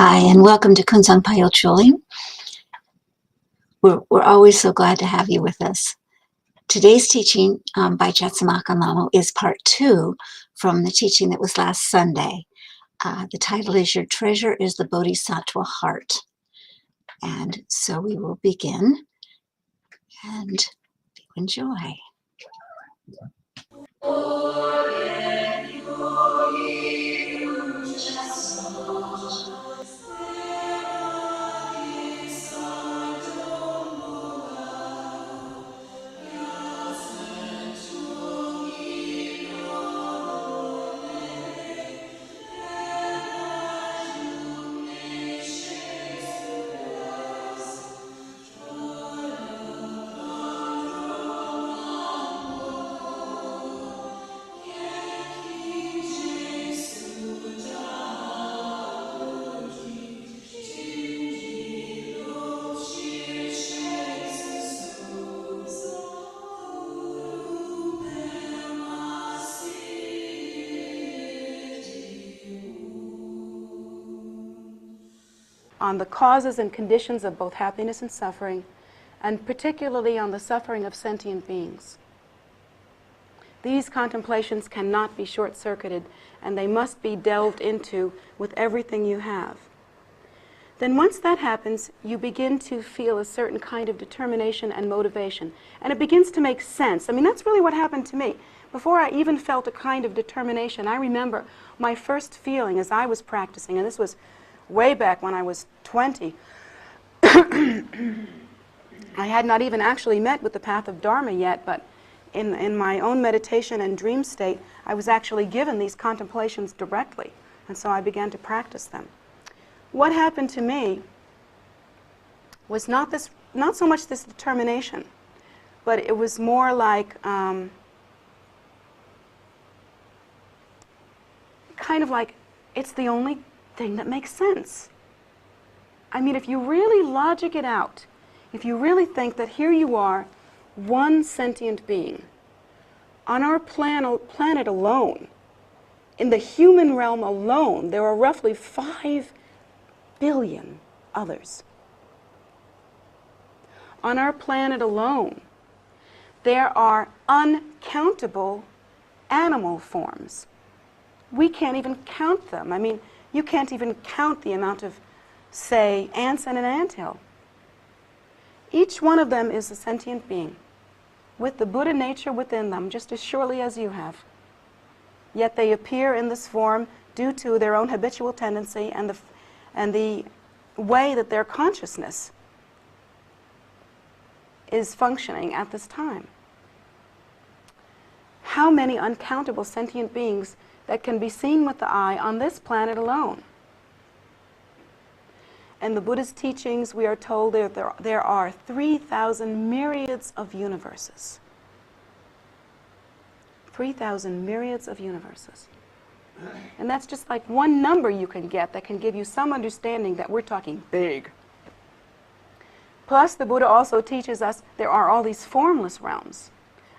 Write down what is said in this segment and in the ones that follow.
Hi, and welcome to Kunzang Payal Chuling. We're always so glad to have you with us. Today's teaching by Jetsunma and Lhamo is part 2 from the teaching that was last Sunday. The title is Your Treasure is the Bodhisattva Heart. And so we will begin and enjoy. On the causes and conditions of both happiness and suffering, and particularly on the suffering of sentient beings. These contemplations cannot be short-circuited, and they must be delved into with everything you have. Then once that happens, you begin to feel a certain kind of determination and motivation, and it begins to make sense. I mean, that's really what happened to me. Before I even felt a kind of determination, I remember my first feeling as I was practicing, and this was way back when I was 20. I had not even actually met with the path of Dharma yet, but in my own meditation and dream state, I was actually given these contemplations directly, and so I began to practice them. What happened to me was not so much this determination, but it was more like kind of like it's the only thing that makes sense. I mean, if you really logic it out, if you really think that here you are, one sentient being, on our planet alone, in the human realm alone, there are roughly 5 billion others. On our planet alone, there are uncountable animal forms. We can't even count them. I mean, you can't even count the amount of, say, ants in an anthill. Each one of them is a sentient being, with the Buddha nature within them, just as surely as you have. Yet they appear in this form due to their own habitual tendency and the way that their consciousness is functioning at this time. How many uncountable sentient beings that can be seen with the eye on this planet alone? In the Buddha's teachings, we are told there are 3,000 myriads of universes. 3,000 myriads of universes. And that's just like one number you can get that can give you some understanding that we're talking big. Plus, the Buddha also teaches us there are all these formless realms.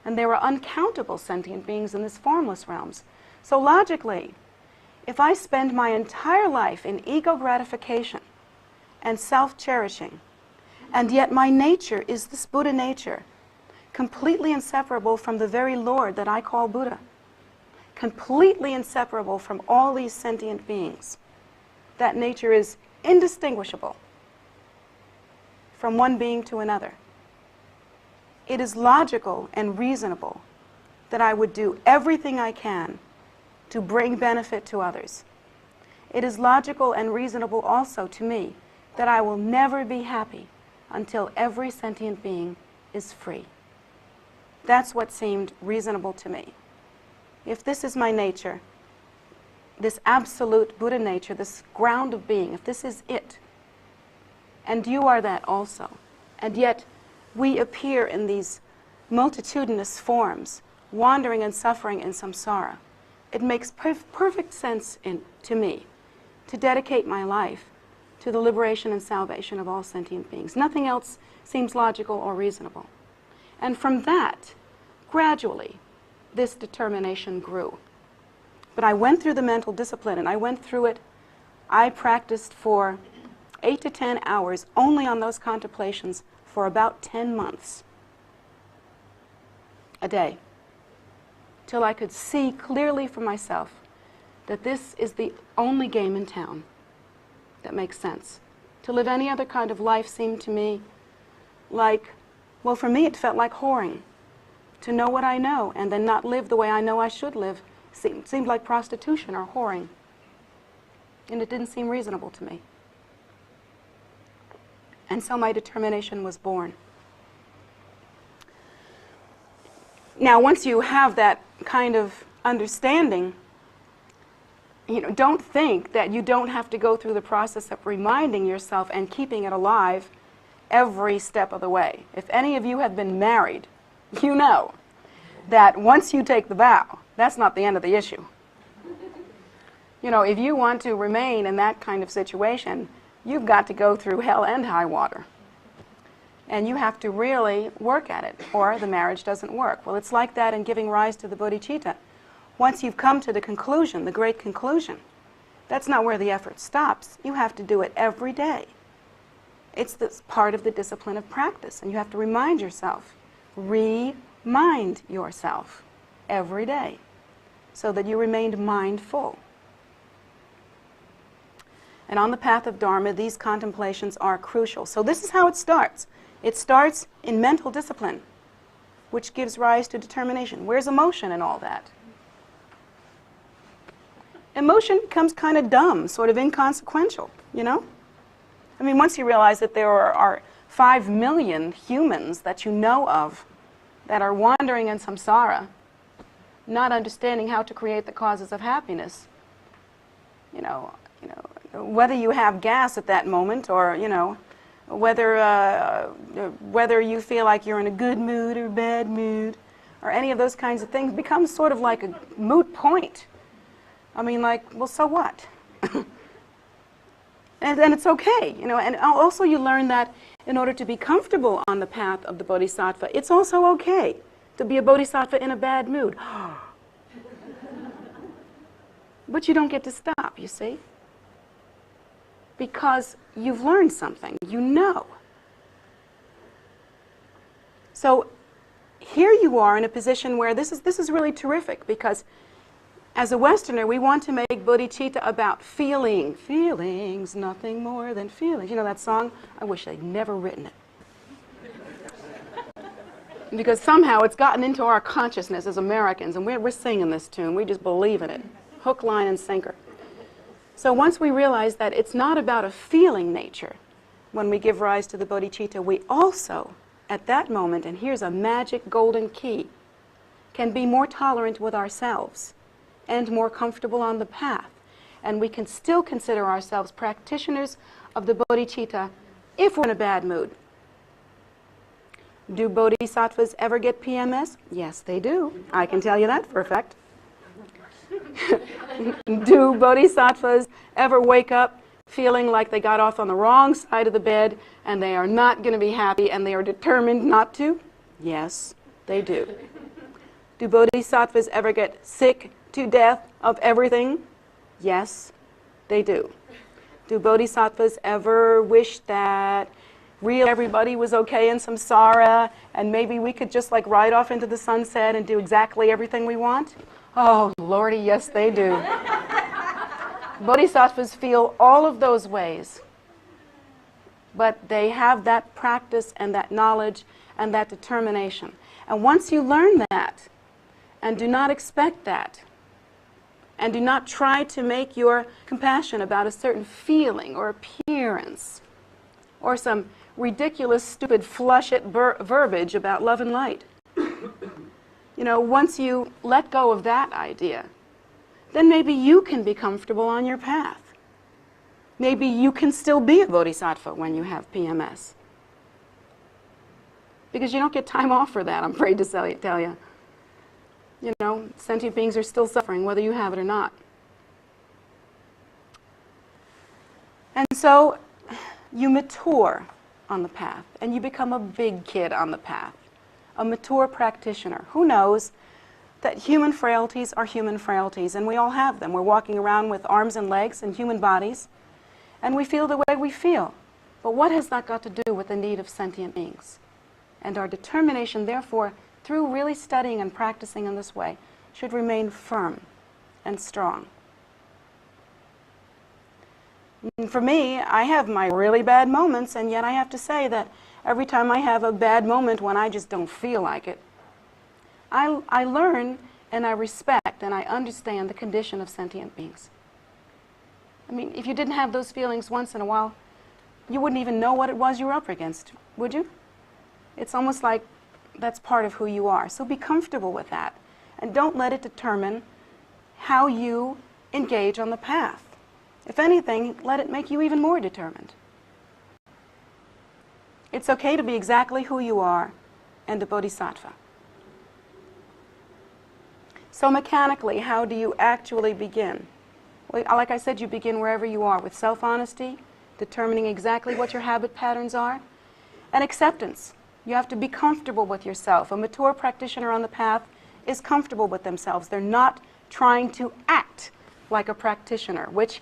And there are uncountable sentient beings in these formless realms. So logically, if I spend my entire life in ego gratification and self-cherishing, and yet my nature is this Buddha nature, completely inseparable from the very Lord that I call Buddha, completely inseparable from all these sentient beings, that nature is indistinguishable from one being to another. It is logical and reasonable that I would do everything I can to bring benefit to others. It is logical and reasonable also to me that I will never be happy until every sentient being is free. That's what seemed reasonable to me. If this is my nature, this absolute Buddha nature, this ground of being, if this is it, and you are that also, and yet we appear in these multitudinous forms, wandering and suffering in samsara, it makes perfect sense to me to dedicate my life to the liberation and salvation of all sentient beings. Nothing else seems logical or reasonable. And from that, gradually, this determination grew. But I went through the mental discipline, and I went through it I practiced for 8 to 10 hours only on those contemplations for about 10 months a day, till I could see clearly for myself that this is the only game in town that makes sense. To live any other kind of life seemed to me like, well, for me it felt like whoring. To know what I know and then not live the way I know I should live seemed like prostitution or whoring. And it didn't seem reasonable to me. And so my determination was born. Now, once you have that kind of understanding, don't think that you don't have to go through the process of reminding yourself and keeping it alive every step of the way. If any of you have been married, you know that once you take the vow, that's not the end of the issue. If you want to remain in that kind of situation, you've got to go through hell and high water. And you have to really work at it, or the marriage doesn't work. Well, it's like that in giving rise to the bodhicitta. Once you've come to the conclusion, the great conclusion, that's not where the effort stops. You have to do it every day. It's this part of the discipline of practice, and you have to remind yourself, remind yourself every day, so that you remained mindful. And on the path of Dharma, these contemplations are crucial. So this is how it starts. It starts in mental discipline, which gives rise to determination. Where's emotion in all that? Emotion becomes kind of dumb, sort of inconsequential, I mean, once you realize that there are 5 million humans that you know of that are wandering in samsara, not understanding how to create the causes of happiness, whether you have gas at that moment or, whether you feel like you're in a good mood or bad mood or any of those kinds of things becomes sort of like a moot point. I mean, well, so what? And it's okay, and also you learn that in order to be comfortable on the path of the Bodhisattva, it's also okay to be a Bodhisattva in a bad mood. But you don't get to stop, you see? Because you've learned something, So here you are in a position where this is really terrific, because as a Westerner, we want to make bodhicitta about feelings, nothing more than feelings. You know that song? I wish I'd never written it. Because somehow it's gotten into our consciousness as Americans, and we're singing this tune. We just believe in it. Hook, line, and sinker. So once we realize that it's not about a feeling nature, when we give rise to the bodhicitta, we also, at that moment, and here's a magic golden key, can be more tolerant with ourselves and more comfortable on the path. And we can still consider ourselves practitioners of the bodhicitta if we're in a bad mood. Do bodhisattvas ever get PMS? Yes, they do. I can tell you that for a fact. Do bodhisattvas ever wake up feeling like they got off on the wrong side of the bed and they are not going to be happy and they are determined not to? Yes, they do. Do bodhisattvas ever get sick to death of everything? Yes, they do. Do bodhisattvas ever wish that everybody was okay in samsara and maybe we could just ride off into the sunset and do exactly everything we want? Oh, Lordy, yes, they do. Bodhisattvas feel all of those ways, but they have that practice and that knowledge and that determination. And once you learn that, and do not expect that, and do not try to make your compassion about a certain feeling or appearance or some ridiculous, stupid, flush-it verbiage about love and light. Once you let go of that idea, then maybe you can be comfortable on your path. Maybe you can still be a bodhisattva when you have PMS. Because you don't get time off for that, I'm afraid to tell you. Sentient beings are still suffering whether you have it or not. And so you mature on the path, and you become a big kid on the path, a mature practitioner who knows that human frailties are human frailties, and we all have them. We're walking around with arms and legs and human bodies, And we feel the way we feel. But what has that got to do with the need of sentient beings? And our determination, therefore, through really studying and practicing in this way, should remain firm and strong. And for me, I have my really bad moments, and yet I have to say that every time I have a bad moment when I just don't feel like it, I learn and I respect and I understand the condition of sentient beings. I mean, if you didn't have those feelings once in a while, you wouldn't even know what it was you were up against, would you? It's almost like that's part of who you are. So be comfortable with that, and don't let it determine how you engage on the path. If anything, let it make you even more determined. It's okay to be exactly who you are and a bodhisattva. So mechanically, how do you actually begin? Well, like I said, you begin wherever you are, with self-honesty, determining exactly what your habit patterns are, and acceptance. You have to be comfortable with yourself. A mature practitioner on the path is comfortable with themselves. They're not trying to act like a practitioner, which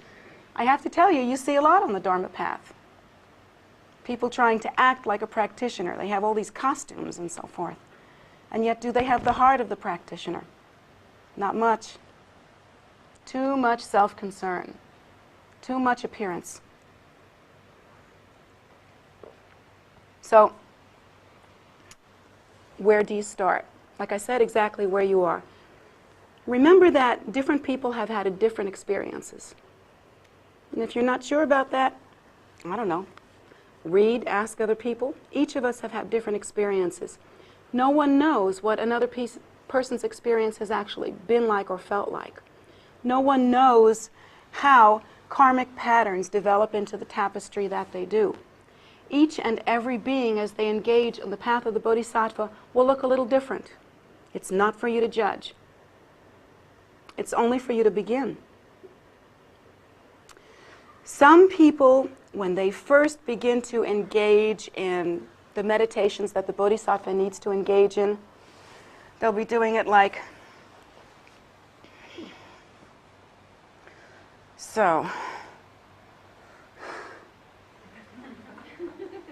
I have to tell you, you see a lot on the Dharma path. People trying to act like a practitioner. They have all these costumes and so forth. And yet, do they have the heart of the practitioner? Not much. Too much self-concern. Too much appearance. So, where do you start? Like I said, exactly where you are. Remember that different people have had different experiences. And if you're not sure about that, I don't know. Read, ask other people. Each of us have had different experiences. No one knows what another person's experience has actually been like or felt like. No one knows how karmic patterns develop into the tapestry that they do. Each and every being, as they engage on the path of the Bodhisattva, will look a little different. It's not for you to judge. It's only for you to begin. Some people, when they first begin to engage in the meditations that the Bodhisattva needs to engage in, they'll be doing it like, so,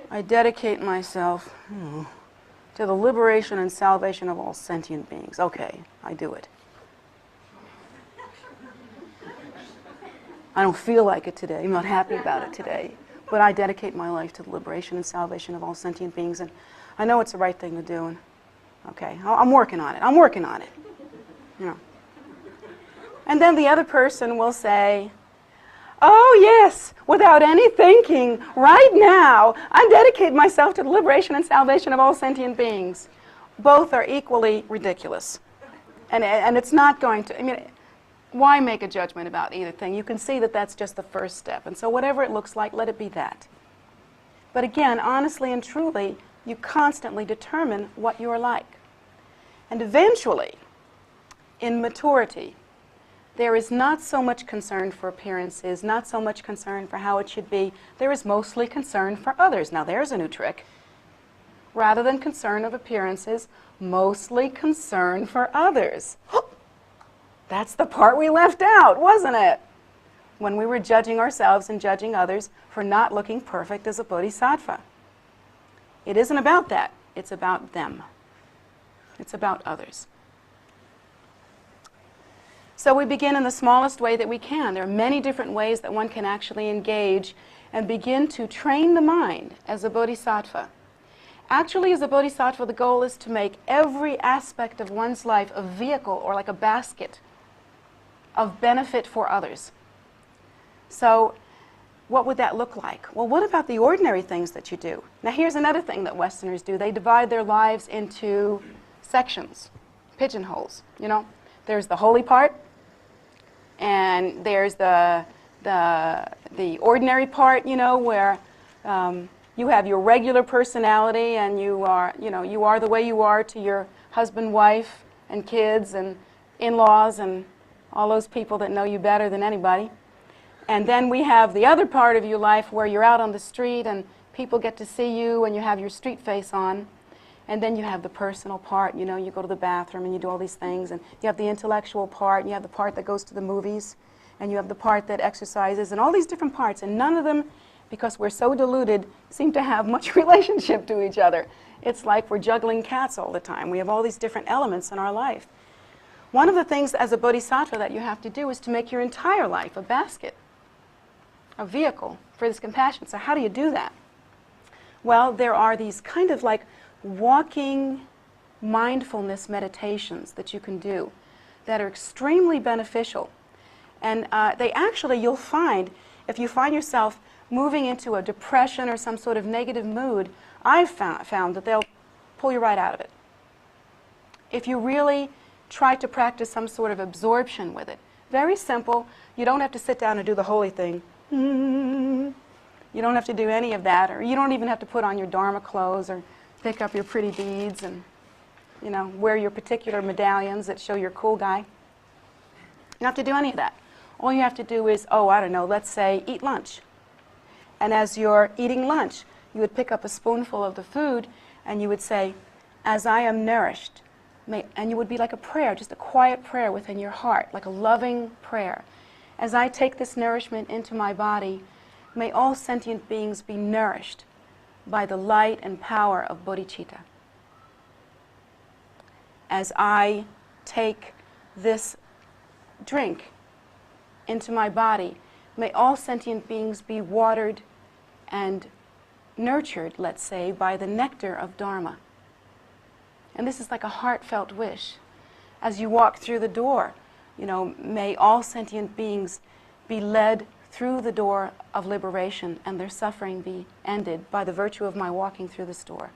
I dedicate myself to the liberation and salvation of all sentient beings. Okay, I do it. I don't feel like it today. I'm not happy about it today. But I dedicate my life to the liberation and salvation of all sentient beings. And I know it's the right thing to do. And okay, I'm working on it. I'm working on it. You know. And then the other person will say, oh yes, without any thinking, right now, I dedicate myself to the liberation and salvation of all sentient beings. Both are equally ridiculous. And it's not going to, I mean, why make a judgment about either thing? You can see that that's just the first step. And so whatever it looks like, let it be that. But again, honestly and truly, you constantly determine what you're like. And eventually, in maturity, there is not so much concern for appearances, not so much concern for how it should be. There is mostly concern for others. Now there's a new trick. Rather than concern of appearances, mostly concern for others. That's the part we left out, wasn't it? When we were judging ourselves and judging others for not looking perfect as a bodhisattva. It isn't about that. It's about them. It's about others. So we begin in the smallest way that we can. There are many different ways that one can actually engage and begin to train the mind as a bodhisattva. Actually, as a bodhisattva, the goal is to make every aspect of one's life a vehicle or like a basket of benefit for others. So what would that look like? Well, what about the ordinary things that you do? Now here's another thing that Westerners do. They divide their lives into sections, pigeonholes. You know, there's the holy part, and there's the ordinary part, you know, where you have your regular personality and you are the way you are to your husband, wife, and kids, and in-laws, and all those people that know you better than anybody. And then we have the other part of your life where you're out on the street and people get to see you and you have your street face on. And then you have the personal part, you know, you go to the bathroom and you do all these things. And you have the intellectual part, and you have the part that goes to the movies. and you have the part that exercises, and all these different parts, and none of them, because we're so deluded, seem to have much relationship to each other. It's like we're juggling cats all the time. We have all these different elements in our life. One of the things as a bodhisattva that you have to do is to make your entire life a basket, a vehicle for this compassion. So how do you do that? Well, there are these kind of like walking mindfulness meditations that you can do that are extremely beneficial. And they actually, you'll find, if you find yourself moving into a depression or some sort of negative mood, I've found that they'll pull you right out of it. If you really try to practice some sort of absorption with it. Very simple. You don't have to sit down and do the holy thing. You don't have to do any of that, or you don't even have to put on your Dharma clothes or pick up your pretty beads and, you know, wear your particular medallions that show you're a cool guy. You don't have to do any of that. All you have to do is, oh, I don't know, let's say eat lunch. And as you're eating lunch, you would pick up a spoonful of the food and you would say, as I am nourished, and you would be like a prayer, just a quiet prayer within your heart, like a loving prayer. As I take this nourishment into my body, may all sentient beings be nourished by the light and power of bodhicitta. As I take this drink into my body, may all sentient beings be watered and nurtured, let's say, by the nectar of Dharma. And this is like a heartfelt wish. As you walk through the door, you know, may all sentient beings be led through the door of liberation and their suffering be ended by the virtue of my walking through this door.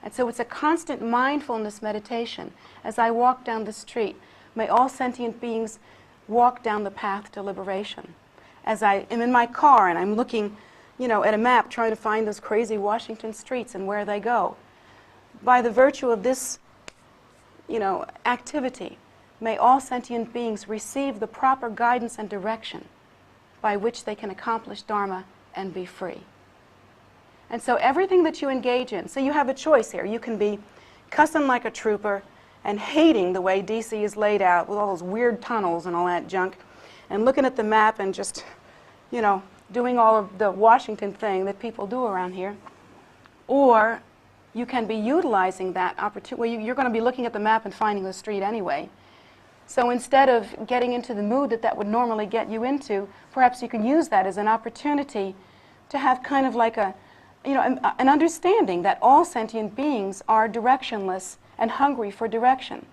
And so it's a constant mindfulness meditation. As I walk down the street, may all sentient beings walk down the path to liberation. As I am in my car and I'm looking, you know, at a map trying to find those crazy Washington streets and where they go, by the virtue of this, you know, activity, may all sentient beings receive the proper guidance and direction by which they can accomplish Dharma and be free. And so everything that you engage in, so you have a choice here. You can be cussing like a trooper and hating the way DC is laid out with all those weird tunnels and all that junk, and looking at the map and just, you know, doing all of the Washington thing that people do around here. Or you can be utilizing that opportunity. Well, you're going to be looking at the map and finding the street anyway. So instead of getting into the mood that would normally get you into, perhaps you can use that as an opportunity to have kind of like a, you know, an understanding that all sentient beings are directionless and hungry for direction.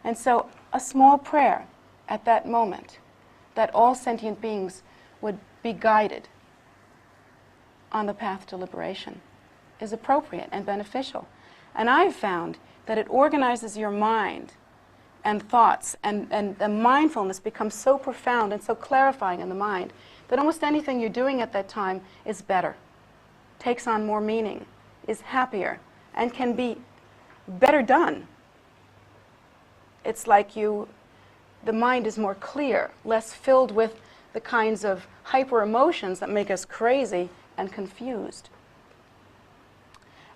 And so a small prayer at that moment that all sentient beings would be guided on the path to liberation is appropriate and beneficial. And I've found that it organizes your mind and thoughts, and the mindfulness becomes so profound and so clarifying in the mind that almost anything you're doing at that time is better, takes on more meaning, is happier, and can be better done. It's like the mind is more clear, less filled with the kinds of hyper emotions that make us crazy and confused.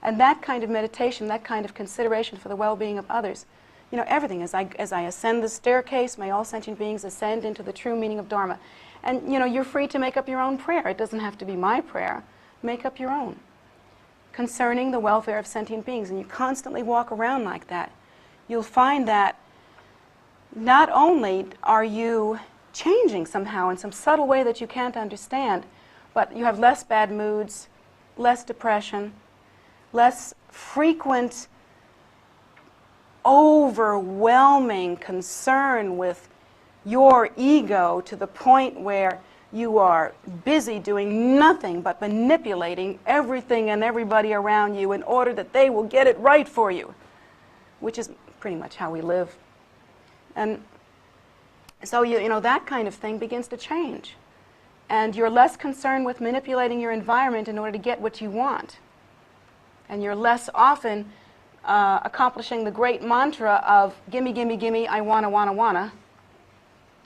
And that kind of meditation, that kind of consideration for the well-being of others, you know, everything, as I ascend the staircase, may all sentient beings ascend into the true meaning of Dharma. And, you know, you're free to make up your own prayer. It doesn't have to be my prayer. Make up your own concerning the welfare of sentient beings. And you constantly walk around like that. You'll find that not only are you changing somehow in some subtle way that you can't understand, but you have less bad moods, less depression, less frequent, overwhelming concern with your ego to the point where you are busy doing nothing but manipulating everything and everybody around you in order that they will get it right for you, which is pretty much how we live. And so, you know, that kind of thing begins to change. And you're less concerned with manipulating your environment in order to get what you want. And you're less often accomplishing the great mantra of gimme, gimme, gimme, I wanna,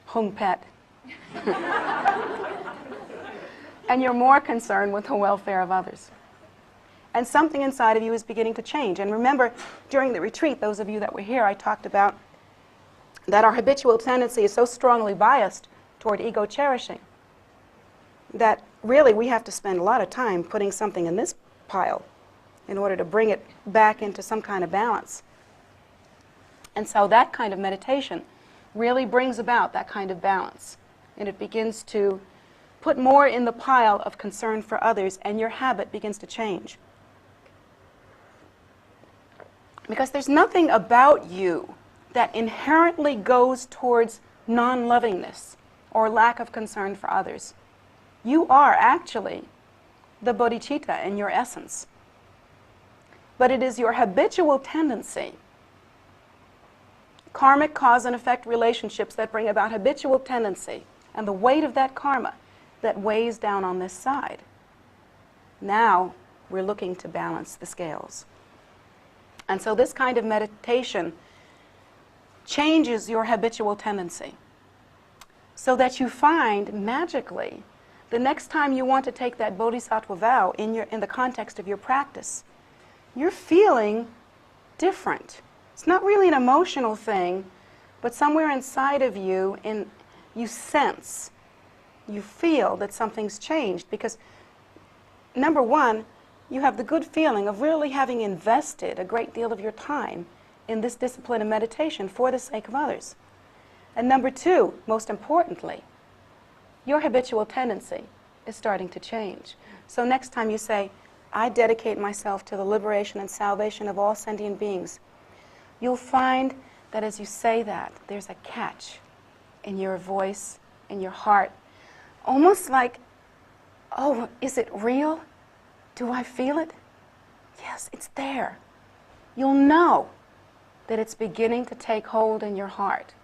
hung pet. And you're more concerned with the welfare of others. And something inside of you is beginning to change. And remember, during the retreat, those of you that were here, I talked about that our habitual tendency is so strongly biased toward ego cherishing, that really we have to spend a lot of time putting something in this pile in order to bring it back into some kind of balance. And so that kind of meditation really brings about that kind of balance. And it begins to put more in the pile of concern for others, and your habit begins to change. Because there's nothing about you that inherently goes towards non-lovingness or lack of concern for others. You are actually the bodhicitta in your essence. But it is your habitual tendency, karmic cause and effect relationships that bring about habitual tendency, and the weight of that karma that weighs down on this side. Now we're looking to balance the scales. And so this kind of meditation changes your habitual tendency so that you find magically the next time you want to take that bodhisattva vow in the context of your practice, you're feeling different. It's not really an emotional thing, but somewhere inside of you, you sense, you feel that something's changed, because number one, you have the good feeling of really having invested a great deal of your time in this discipline of meditation for the sake of others. And number two, most importantly, your habitual tendency is starting to change. So next time you say, I dedicate myself to the liberation and salvation of all sentient beings, you'll find that as you say that, there's a catch in your voice, in your heart, almost like, oh, is it real? Do I feel it? Yes, it's there. You'll know that it's beginning to take hold in your heart.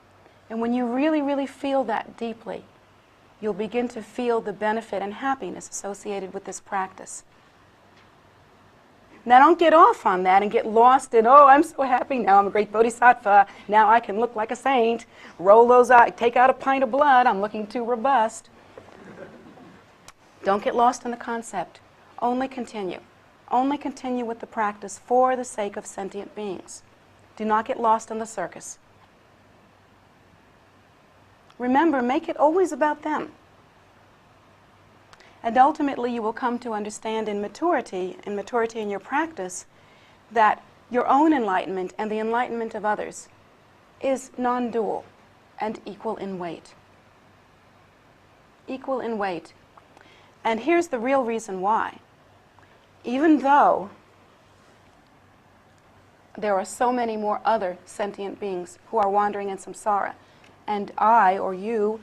And when you really, really feel that deeply, you'll begin to feel the benefit and happiness associated with this practice. Now don't get off on that and get lost in, oh, I'm so happy, now I'm a great bodhisattva, now I can look like a saint, roll those eyes, take out a pint of blood, I'm looking too robust. Don't get lost in the concept. Only continue. Only continue with the practice for the sake of sentient beings. Do not get lost in the circus. Remember, make it always about them. And ultimately you will come to understand in maturity in your practice, that your own enlightenment and the enlightenment of others is non-dual and equal in weight. Equal in weight. And here's the real reason why. Even though there are so many more other sentient beings who are wandering in samsara, and I, or you,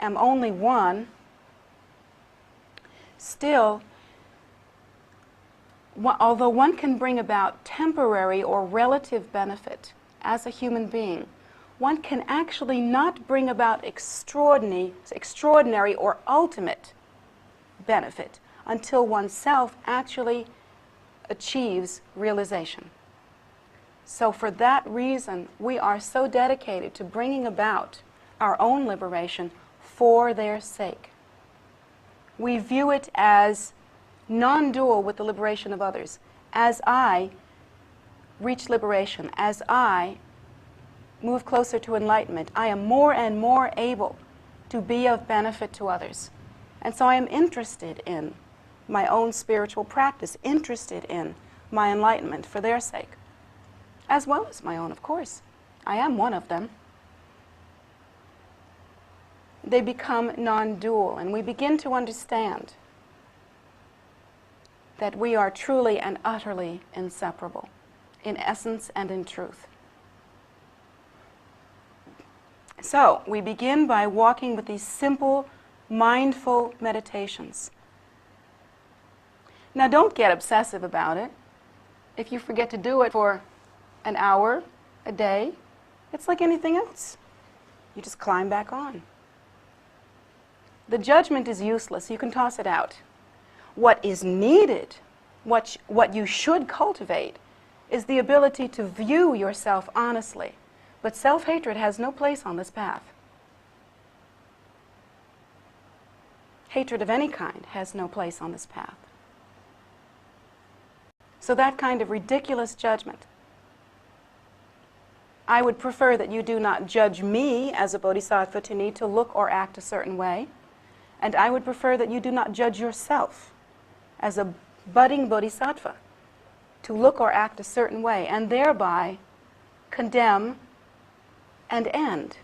am only one, still, although one can bring about temporary or relative benefit as a human being, one can actually not bring about extraordinary or ultimate benefit until oneself actually achieves realization. So for that reason, we are so dedicated to bringing about our own liberation for their sake. We view it as non-dual with the liberation of others. As I reach liberation, as I move closer to enlightenment, I am more and more able to be of benefit to others. And so I am interested in my own spiritual practice, interested in my enlightenment for their sake, as well as my own, of course. I am one of them. They become non-dual, and we begin to understand that we are truly and utterly inseparable, in essence and in truth. So, we begin by walking with these simple, mindful meditations. Now, don't get obsessive about it. If you forget to do it for an hour, a day, it's like anything else. You just climb back on. The judgment is useless. You can toss it out. What is needed, what you should cultivate, is the ability to view yourself honestly. But self-hatred has no place on this path. Hatred of any kind has no place on this path. So that kind of ridiculous judgment, I would prefer that you do not judge me as a bodhisattva to need to look or act a certain way. And I would prefer that you do not judge yourself as a budding bodhisattva to look or act a certain way and thereby condemn and end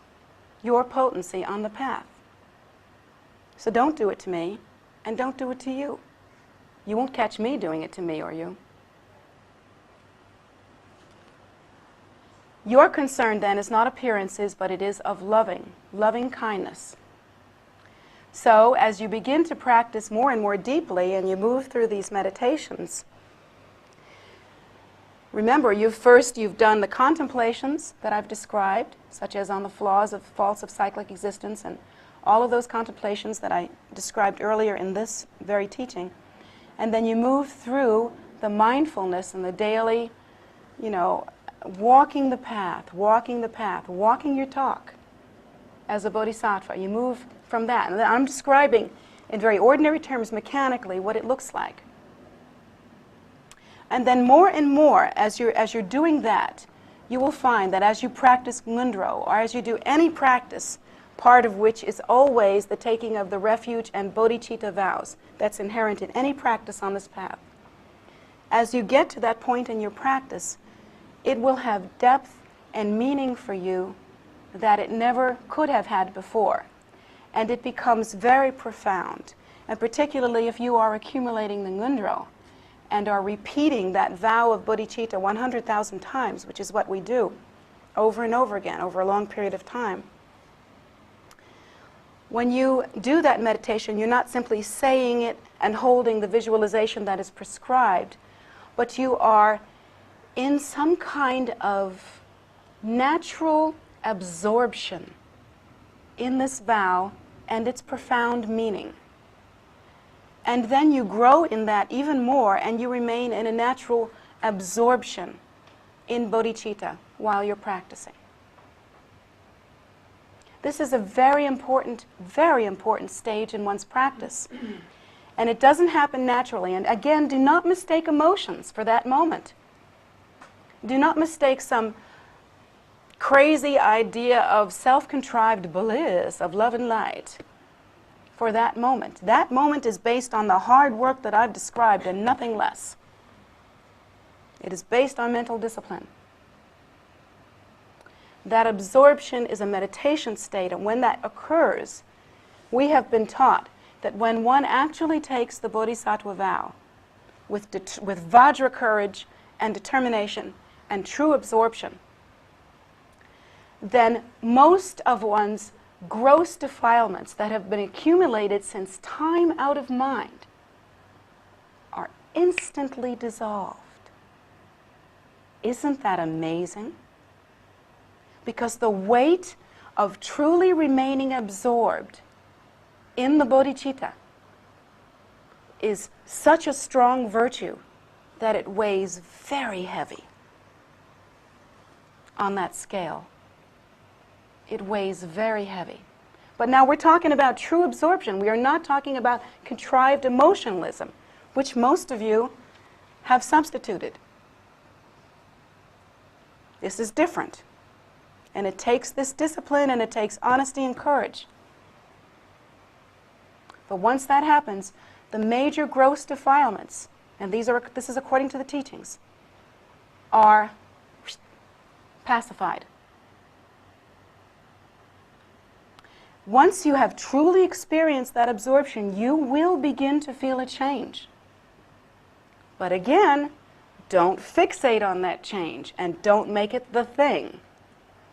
your potency on the path. So don't do it to me, and don't do it to you. You won't catch me doing it to me or you. Your concern then is not appearances, but it is of loving kindness. So as you begin to practice more and more deeply and you move through these meditations, remember, you've done the contemplations that I've described, such as on the faults of cyclic existence and all of those contemplations that I described earlier in this very teaching. And then you move through the mindfulness and the daily, walking the path, walking your talk as a bodhisattva. You move from that. And I'm describing in very ordinary terms, mechanically, what it looks like. And then more and more, as you're doing that, you will find that as you practice ngundro, or as you do any practice, part of which is always the taking of the refuge and bodhicitta vows that's inherent in any practice on this path. As you get to that point in your practice, it will have depth and meaning for you that it never could have had before. And it becomes very profound. And particularly if you are accumulating the ngundro and are repeating that vow of bodhicitta 100,000 times, which is what we do over and over again over a long period of time. When you do that meditation, you're not simply saying it and holding the visualization that is prescribed, but you are in some kind of natural absorption in this vow and its profound meaning. And then you grow in that even more, and you remain in a natural absorption in bodhicitta while you're practicing. This is a very important stage in one's practice. And it doesn't happen naturally. And again, do not mistake emotions for that moment. Do not mistake some crazy idea of self-contrived bliss, of love and light, for that moment. That moment is based on the hard work that I've described and nothing less. It is based on mental discipline. That absorption is a meditation state, and when that occurs, we have been taught that when one actually takes the bodhisattva vow with vajra courage and determination and true absorption, then most of one's gross defilements that have been accumulated since time out of mind are instantly dissolved. Isn't that amazing? Because the weight of truly remaining absorbed in the bodhicitta is such a strong virtue that it weighs very heavy on that scale. It weighs very heavy. But now we're talking about true absorption. We are not talking about contrived emotionalism, which most of you have substituted. This is different. And it takes this discipline, and it takes honesty and courage. But once that happens, the major gross defilements, and this is according to the teachings, are pacified. Once you have truly experienced that absorption, you will begin to feel a change. But again, don't fixate on that change, and don't make it the thing.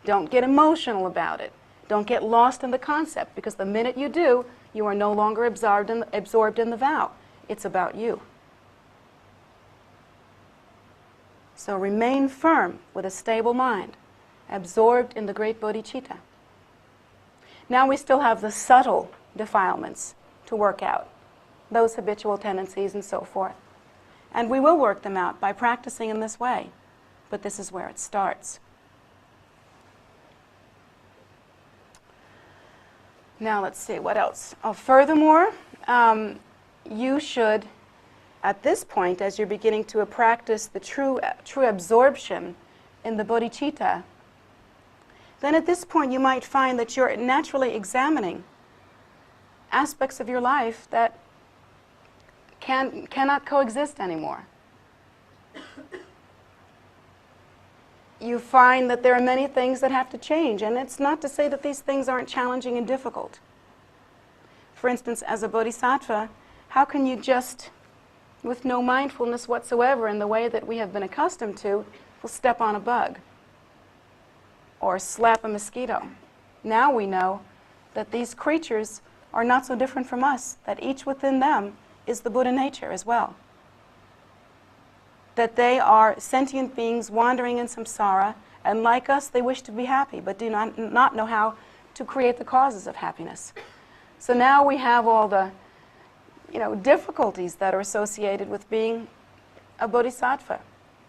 Don't get emotional about it. Don't get lost in the concept, because the minute you do, you are no longer absorbed in the vow. It's about you. So remain firm with a stable mind, absorbed in the great bodhicitta. Now we still have the subtle defilements to work out, those habitual tendencies and so forth. And we will work them out by practicing in this way, but this is where it starts. Now let's see, what else? Furthermore, you should, at this point, as you're beginning to practice the true absorption in the bodhicitta, then at this point you might find that you're naturally examining aspects of your life that cannot coexist anymore. You find that there are many things that have to change, and it's not to say that these things aren't challenging and difficult. For instance, as a bodhisattva, how can you just, with no mindfulness whatsoever in the way that we have been accustomed to, will step on a bug or slap a mosquito? Now we know that these creatures are not so different from us, that each within them is the Buddha nature as well. That they are sentient beings wandering in samsara, and like us, they wish to be happy, but do not know how to create the causes of happiness. So now we have all the difficulties that are associated with being a bodhisattva.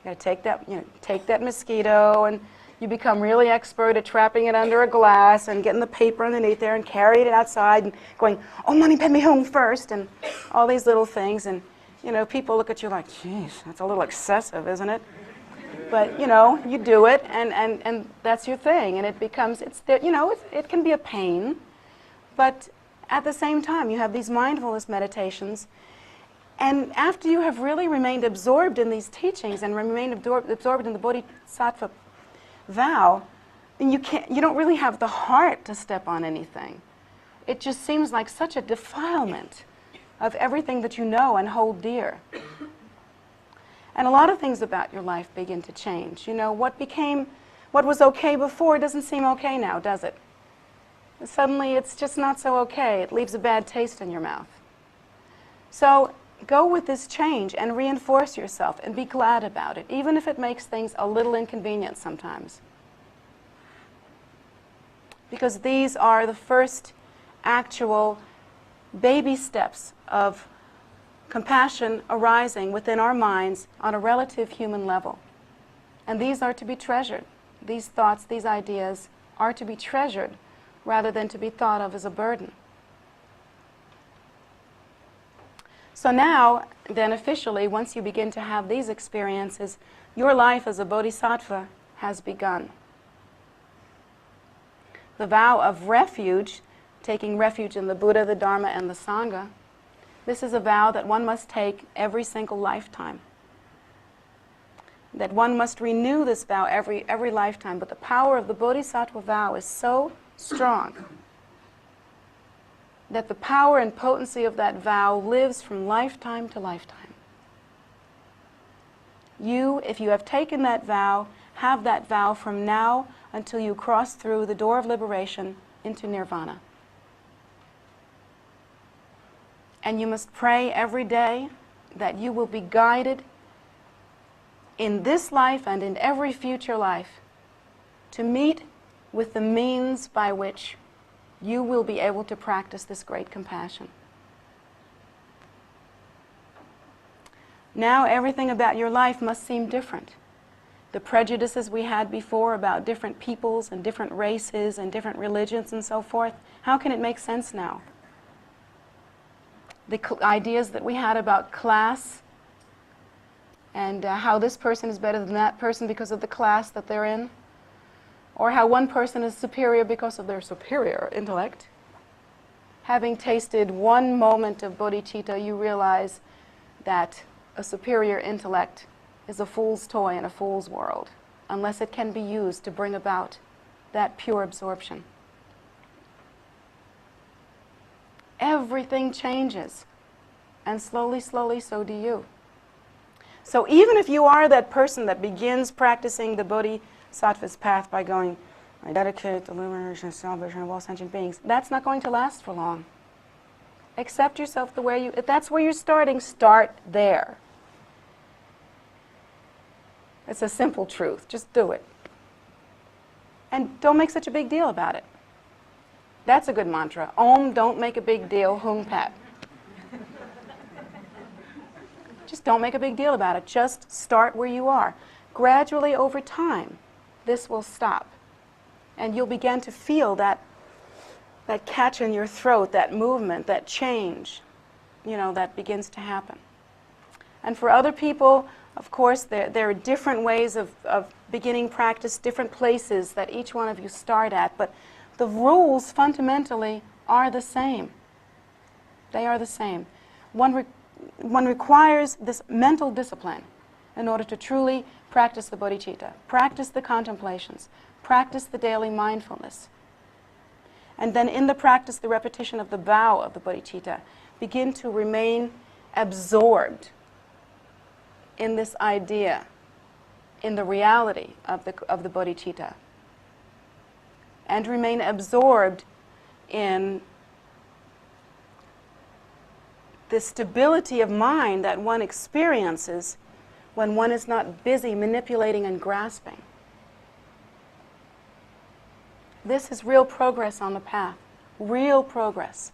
You got to take that mosquito, and you become really expert at trapping it under a glass and getting the paper underneath there and carrying it outside and going, "Oh, Mani Padme Hum" first, and all these little things. And people look at you like, "Geez, that's a little excessive, isn't it?" But you do it, and that's your thing, and it becomes it can be a pain, but at the same time you have these mindfulness meditations, and after you have really remained absorbed in these teachings and remained absorbed in the Bodhisattva vow, then you don't really have the heart to step on anything. It just seems like such a defilement of everything that you know and hold dear. And a lot of things about your life begin to change. What was okay before doesn't seem okay now, does it? Suddenly it's just not so okay. It leaves a bad taste in your mouth. So go with this change and reinforce yourself and be glad about it, even if it makes things a little inconvenient sometimes. Because these are the first actual baby steps of compassion arising within our minds on a relative human level. And these are to be treasured. These thoughts, these ideas are to be treasured rather than to be thought of as a burden. So now, then officially, once you begin to have these experiences, your life as a bodhisattva has begun. The vow of refuge, taking refuge in the Buddha, the Dharma, and the Sangha, this is a vow that one must take every single lifetime. That one must renew this vow every lifetime. But the power of the bodhisattva vow is so strong that the power and potency of that vow lives from lifetime to lifetime. You, if you have taken that vow, have that vow from now until you cross through the door of liberation into nirvana. And you must pray every day that you will be guided in this life and in every future life to meet with the means by which you will be able to practice this great compassion. Now everything about your life must seem different. The prejudices we had before about different peoples and different races and different religions and so forth, how can it make sense now? The ideas that we had about class and how this person is better than that person because of the class that they're in, or how one person is superior because of their superior intellect. Having tasted one moment of bodhicitta, you realize that a superior intellect is a fool's toy in a fool's world, unless it can be used to bring about that pure absorption. Everything changes, and slowly, slowly, so do you. So even if you are that person that begins practicing the Bodhisattva's path by going, "I dedicate the liberation and salvation of all sentient beings," that's not going to last for long. Accept yourself the way if that's where you're starting, start there. It's a simple truth. Just do it. And don't make such a big deal about it. That's a good mantra. Om, don't make a big deal, hung pat. Just don't make a big deal about it. Just start where you are. Gradually over time, this will stop. And you'll begin to feel that catch in your throat, that movement, that change, that begins to happen. And for other people, Of course, there are different ways of beginning practice, different places that each one of you start at, but the rules fundamentally are the same. They are the same. One requires this mental discipline in order to truly practice the bodhicitta, practice the contemplations, practice the daily mindfulness. And then in the practice, the repetition of the vow of the bodhicitta, begin to remain absorbed in this idea, in the reality of the bodhicitta, and remain absorbed in the stability of mind that one experiences when one is not busy manipulating and grasping. This is real progress on the path, real progress.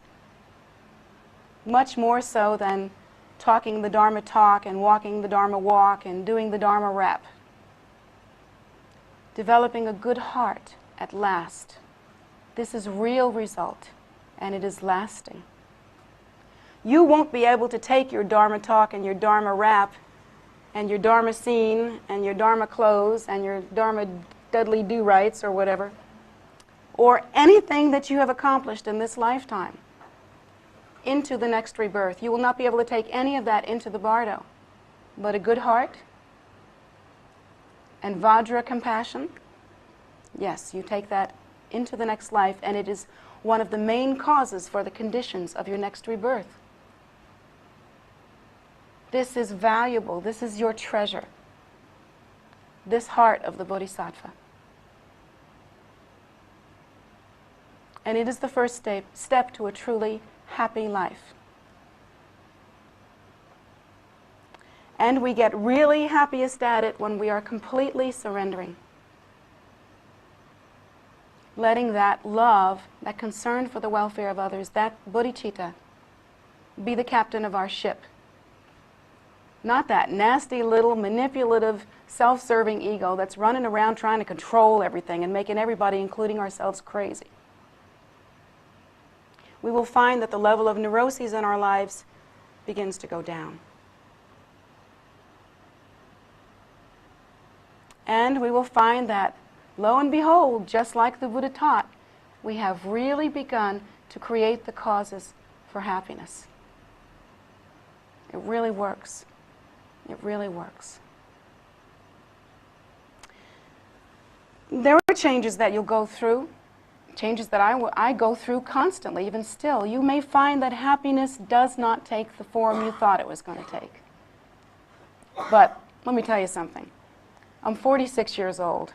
Much more so than talking the Dharma talk and walking the Dharma walk and doing the Dharma rep. Developing a good heart at last. This is real result, and it is lasting. You won't be able to take your Dharma talk and your Dharma rap and your Dharma scene and your Dharma clothes and your Dharma Dudley do-rights or whatever, or anything that you have accomplished in this lifetime into the next rebirth. You will not be able to take any of that into the bardo. But a good heart and Vajra compassion, yes, you take that into the next life, and it is one of the main causes for the conditions of your next rebirth. This is valuable. This is your treasure. This heart of the Bodhisattva. And it is the first step to a truly happy life. And we get really happiest at it when we are completely surrendering. Letting that love, that concern for the welfare of others, that bodhicitta, be the captain of our ship. Not that nasty little manipulative, self-serving ego that's running around trying to control everything and making everybody, including ourselves, crazy. We will find that the level of neuroses in our lives begins to go down. And we will find that, lo and behold, just like the Buddha taught, we have really begun to create the causes for happiness. It really works. It really works. There are changes that you'll go through, changes that I go through constantly, even still. You may find that happiness does not take the form you thought it was going to take. But let me tell you something. I'm 46 years old.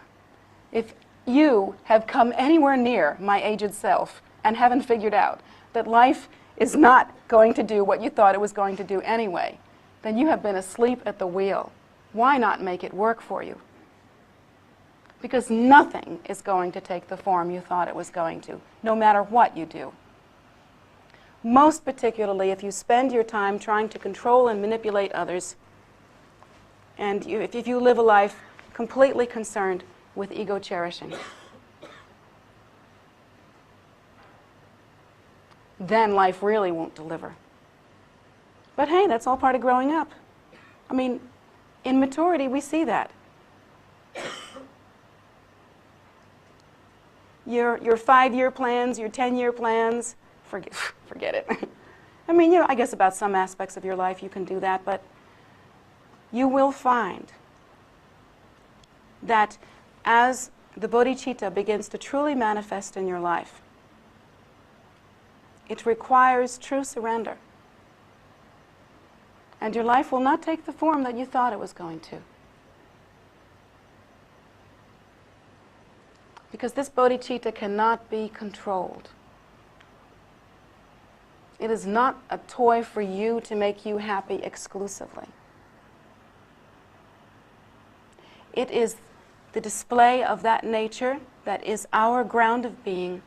If you have come anywhere near my aged self and haven't figured out that life is not going to do what you thought it was going to do anyway, then you have been asleep at the wheel. Why not make it work for you? Because nothing is going to take the form you thought it was going to, no matter what you do. Most particularly if you spend your time trying to control and manipulate others, and if you live a life completely concerned with ego cherishing. Then life really won't deliver. But hey, that's all part of growing up. I mean, in maturity, we see that. Your 5-year plans, your 10-year plans, forget it. I mean, I guess about some aspects of your life you can do that, but you will find that as the bodhicitta begins to truly manifest in your life, it requires true surrender. And your life will not take the form that you thought it was going to. Because this bodhicitta cannot be controlled. It is not a toy for you to make you happy exclusively. It is the display of that nature that is our ground of being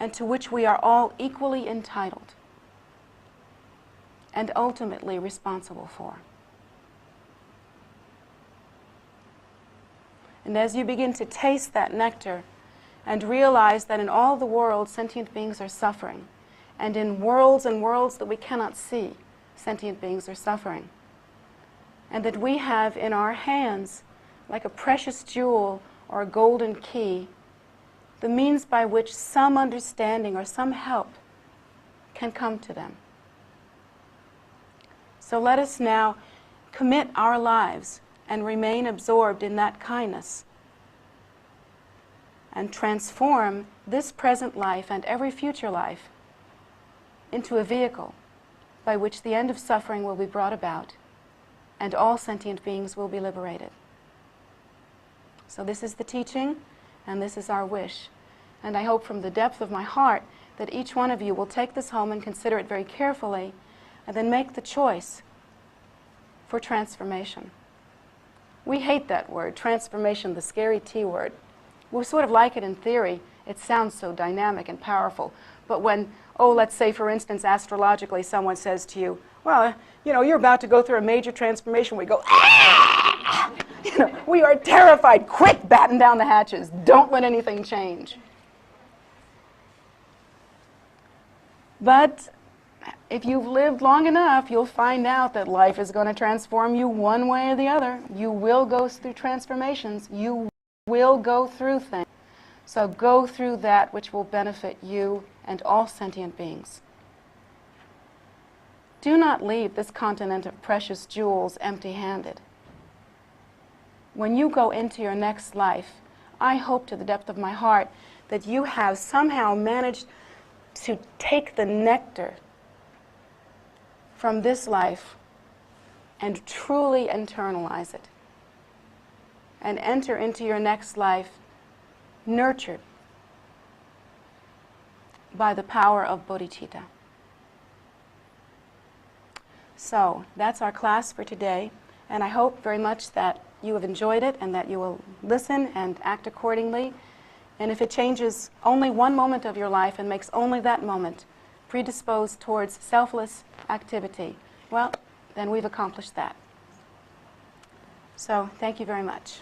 and to which we are all equally entitled and ultimately responsible for. And as you begin to taste that nectar and realize that in all the worlds sentient beings are suffering, and in worlds and worlds that we cannot see, sentient beings are suffering, and that we have in our hands, like a precious jewel or a golden key, the means by which some understanding or some help can come to them. So let us now commit our lives and remain absorbed in that kindness and transform this present life and every future life into a vehicle by which the end of suffering will be brought about and all sentient beings will be liberated. So this is the teaching, and this is our wish. And I hope from the depth of my heart that each one of you will take this home and consider it very carefully, and then make the choice for transformation. We hate that word, transformation, the scary T word. We sort of like it in theory. It sounds so dynamic and powerful. But when, let's say, for instance, astrologically, someone says to you, well, you're about to go through a major transformation, we go, ah! We are terrified. Quick, batten down the hatches. Don't let anything change. But if you've lived long enough, you'll find out that life is going to transform you one way or the other. You will go through transformations. You will go through things. So go through that which will benefit you and all sentient beings. Do not leave this continent of precious jewels empty-handed. When you go into your next life, I hope to the depth of my heart that you have somehow managed to take the nectar from this life and truly internalize it and enter into your next life nurtured by the power of bodhicitta. So that's our class for today, and I hope very much that you have enjoyed it and that you will listen and act accordingly. And if it changes only one moment of your life and makes only that moment predisposed towards selfless activity, well, then we've accomplished that. So thank you very much.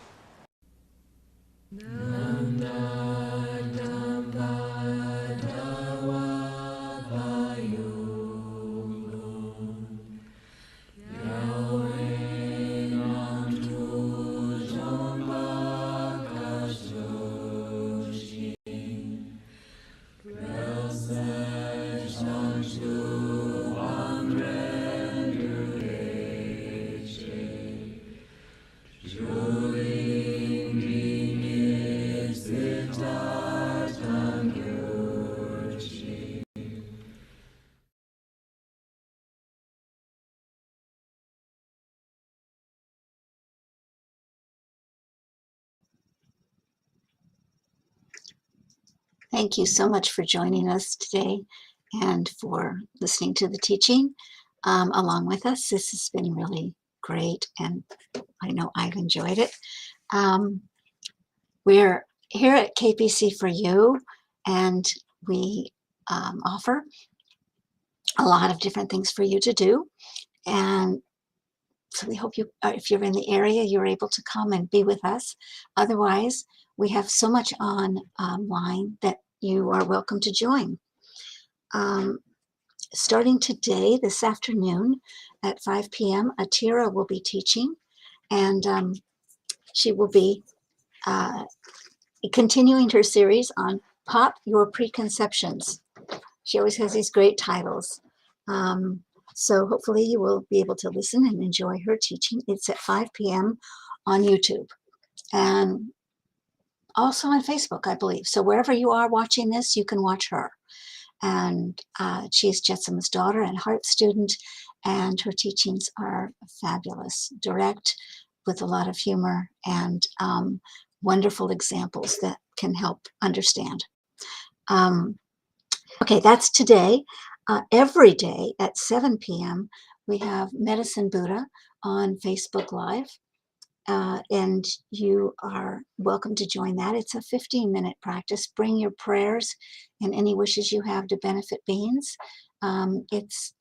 Thank you so much for joining us today and for listening to the teaching along with us. This has been really great, and I know I've enjoyed it. We're here at KPC for you, and we offer a lot of different things for you to do. And so we hope you, if you're in the area, you're able to come and be with us. Otherwise, we have so much online that you are welcome to join. Starting today, this afternoon at 5 p.m., Atira will be teaching, and she will be continuing her series on Pop Your Preconceptions. She always has these great titles. So hopefully you will be able to listen and enjoy her teaching. It's at 5 p.m. on YouTube and also on Facebook, I believe. So wherever you are watching this, you can watch her. And she's Jetsunma's daughter and Heart student, and her teachings are fabulous, direct, with a lot of humor and wonderful examples that can help understand. Okay, that's today. Every day at 7 p.m., we have Medicine Buddha on Facebook Live, and you are welcome to join that. It's a 15-minute practice. Bring your prayers and any wishes you have to benefit beings. It's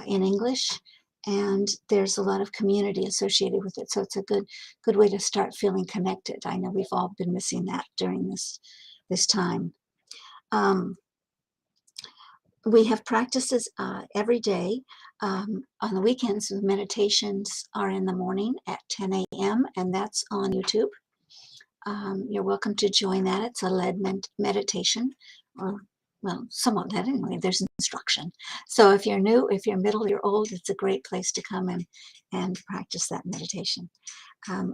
in English, and there's a lot of community associated with it, so it's a good way to start feeling connected. I know we've all been missing that during this time. We have practices every day. On the weekends, the meditations are in the morning at 10 a.m. and that's on YouTube. You're welcome to join that. It's a led meditation, or well, somewhat led anyway. There's instruction. So if you're new, if you're middle, you're old, it's a great place to come and practice that meditation.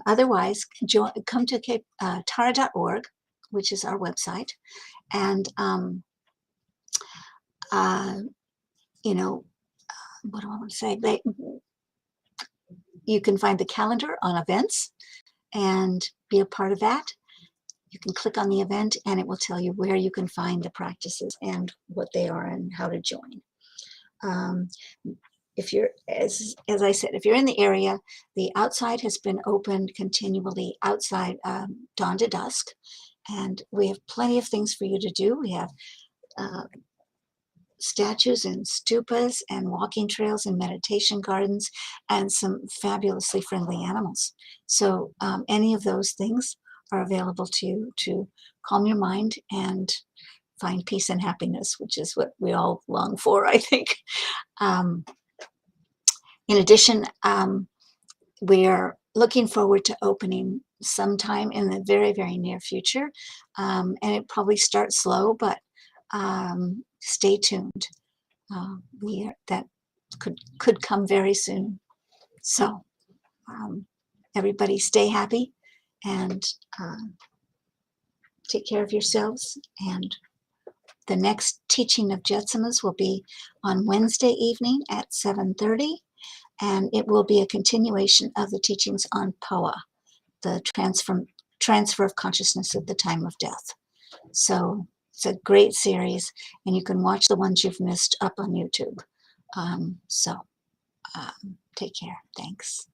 Otherwise, come to tara.org, which is our website, and what do I want to say? You can find the calendar on events and be a part of that. You can click on the event and it will tell you where you can find the practices and what they are and how to join. If you're, as I said, if you're in the area, the outside has been opened continually outside dawn to dusk, and we have plenty of things for you to do. We have statues and stupas and walking trails and meditation gardens and some fabulously friendly animals. So any of those things are available to you to calm your mind and find peace and happiness, which is what we all long for, I think. In addition, we are looking forward to opening sometime in the very, very near future. And it probably starts slow, but stay tuned. That could come very soon. So everybody stay happy and take care of yourselves. And the next teaching of Jetsumas will be on Wednesday evening at 7:30, and it will be a continuation of the teachings on Poa, the transfer of consciousness at the time of death. So it's a great series, and you can watch the ones you've missed up on YouTube. Take care. Thanks.